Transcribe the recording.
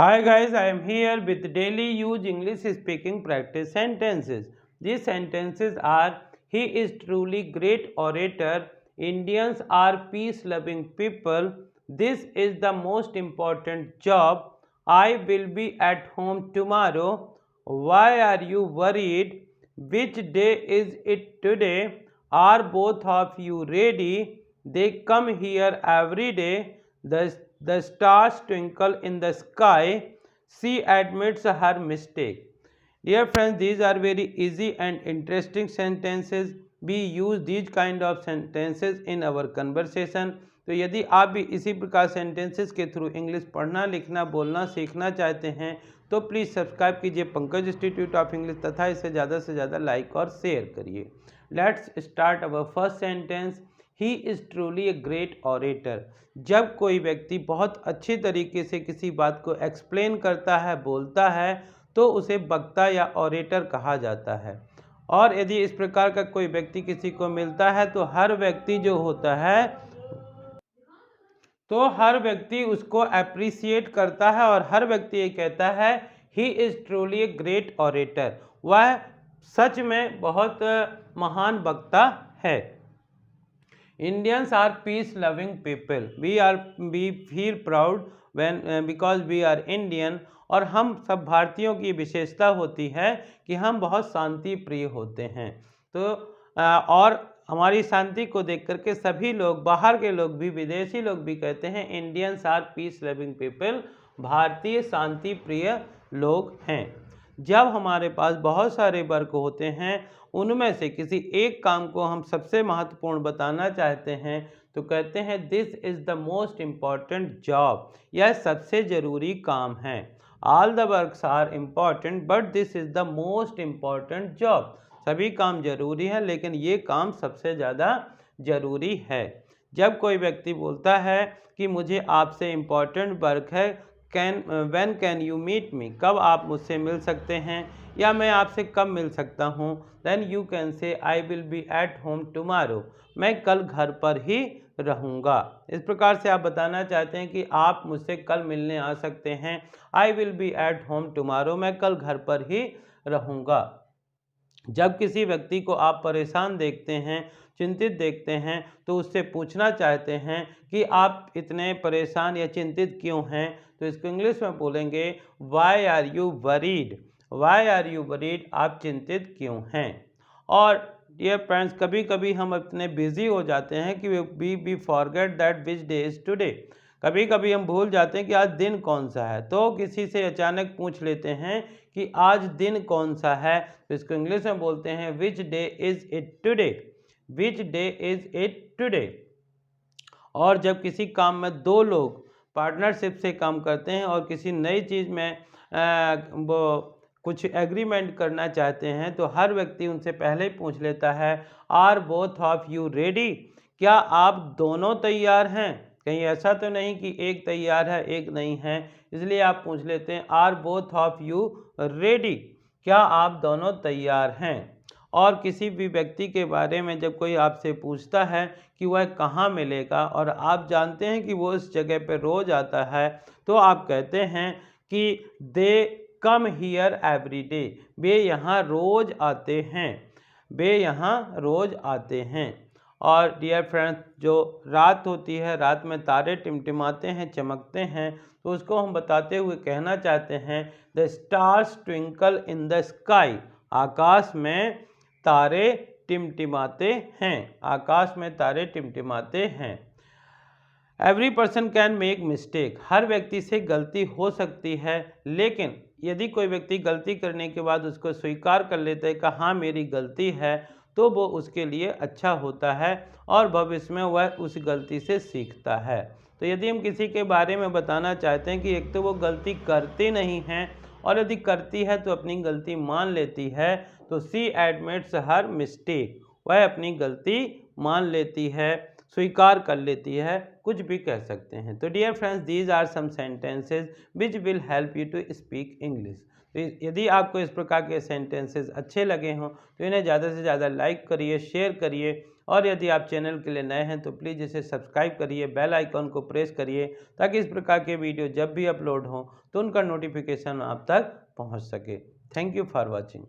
Hi guys, I am here with daily use English speaking practice sentences. These sentences are: He is truly great orator. Indians are peace loving people. This is the most important job. I will be at home tomorrow. Why are you worried? Which day is it today? Are both of you ready? They come here every day. The stars twinkle in the sky. She admits her mistake. Dear friends, these are very easy and interesting sentences. We use these kind of sentences in our conversation. तो यदि आप भी इसी प्रकार sentences के through English पढ़ना, लिखना, बोलना सीखना चाहते हैं तो प्लीज़ सब्सक्राइब कीजिए पंकज इंस्टीट्यूट ऑफ इंग्लिश तथा इसे ज़्यादा से ज़्यादा लाइक और शेयर करिए। Let's start our first sentence. He is truly a great orator. जब कोई व्यक्ति बहुत अच्छी तरीके से किसी बात को एक्सप्लेन करता है, बोलता है, तो उसे वक्ता या ऑरेटर कहा जाता है। और यदि इस प्रकार का कोई व्यक्ति किसी को मिलता है तो हर व्यक्ति जो होता है तो हर व्यक्ति उसको अप्रिसिएट करता है और हर व्यक्ति ये कहता है he is truly a great orator. वह सच में बहुत महान वक्ता है। Indians are peace loving people. We feel proud when because we are Indian। और हम सब भारतीयों की विशेषता होती है कि हम बहुत शांति प्रिय होते हैं। तो और हमारी शांति को देख करके सभी लोग, बाहर के लोग भी, विदेशी लोग भी कहते हैं Indians are peace loving people. भारतीय शांति प्रिय लोग हैं। जब हमारे पास बहुत सारे वर्क होते हैं, उनमें से किसी एक काम को हम सबसे महत्वपूर्ण बताना चाहते हैं तो कहते हैं this is the most important job. यह सबसे ज़रूरी काम है। All the works are important but this is the most important job. सभी काम जरूरी है लेकिन ये काम सबसे ज़्यादा ज़रूरी है। जब कोई व्यक्ति बोलता है कि मुझे आपसे इम्पॉर्टेंट वर्क है, when can you meet me, कब आप मुझसे मिल सकते हैं या मैं आपसे कब मिल सकता हूँ, then you can say I will be at home tomorrow, मैं कल घर पर ही रहूँगा। इस प्रकार से आप बताना चाहते हैं कि आप मुझसे कल मिलने आ सकते हैं। आई will be at home tomorrow, मैं कल घर पर ही रहूँगा। जब किसी व्यक्ति को आप परेशान देखते हैं, चिंतित देखते हैं, तो उससे पूछना चाहते हैं कि आप इतने परेशान या चिंतित क्यों हैं, तो इसको इंग्लिश में बोलेंगे why are you worried. Why are you worried, आप चिंतित क्यों हैं। और डियर फ्रेंड्स, कभी कभी हम इतने बिजी हो जाते हैं कि we forget that which day is today. कभी कभी हम भूल जाते हैं कि आज दिन कौन सा है, तो किसी से अचानक पूछ लेते हैं कि आज दिन कौन सा है, तो इसको इंग्लिश में बोलते हैं विच day is it today. Which day is it today. और जब किसी काम में दो लोग पार्टनरशिप से काम करते हैं और किसी नई चीज़ में वो कुछ एग्रीमेंट करना चाहते हैं तो हर व्यक्ति उनसे पहले ही पूछ लेता है are both of you ready, क्या आप दोनों तैयार हैं। कहीं ऐसा तो नहीं कि एक तैयार है एक नहीं है, इसलिए आप पूछ लेते हैं are both of you ready, क्या आप दोनों तैयार हैं। और किसी भी व्यक्ति के बारे में जब कोई आपसे पूछता है कि वह कहाँ मिलेगा और आप जानते हैं कि वो इस जगह पर रोज़ आता है, तो आप कहते हैं कि दे कम हियर एवरी डे, वे यहाँ रोज़ आते हैं। वे यहाँ रोज़ आते हैं। और डियर फ्रेंड्स, जो रात होती है, रात में तारे टिमटिमाते हैं, चमकते हैं, तो उसको हम बताते हुए कहना चाहते हैं the stars twinkle in the sky, आकाश में तारे टिमटिमाते हैं। आकाश में तारे टिमटिमाते हैं। Every person can make mistake, हर व्यक्ति से गलती हो सकती है, लेकिन यदि कोई व्यक्ति गलती करने के बाद उसको स्वीकार कर लेता है कि हाँ मेरी गलती है, तो वो उसके लिए अच्छा होता है और भविष्य में वह उस गलती से सीखता है। तो यदि हम किसी के बारे में बताना चाहते हैं कि एक तो वो गलती करती नहीं है और यदि करती है तो अपनी गलती मान लेती है, तो सी एडमिट्स हर मिस्टेक, वह अपनी गलती मान लेती है, स्वीकार कर लेती है, कुछ भी कह सकते हैं। तो dear friends, these are some sentences which will help you to speak English. तो यदि आपको इस प्रकार के सेंटेंसेस अच्छे लगे हों तो इन्हें ज़्यादा से ज़्यादा लाइक करिए, शेयर करिए और यदि आप चैनल के लिए नए हैं तो प्लीज़ इसे सब्सक्राइब करिए, बेल आइकॉन को प्रेस करिए ताकि इस प्रकार के वीडियो जब भी अपलोड हों तो उनका नोटिफिकेशन आप तक पहुंच सके। Thank you for watching.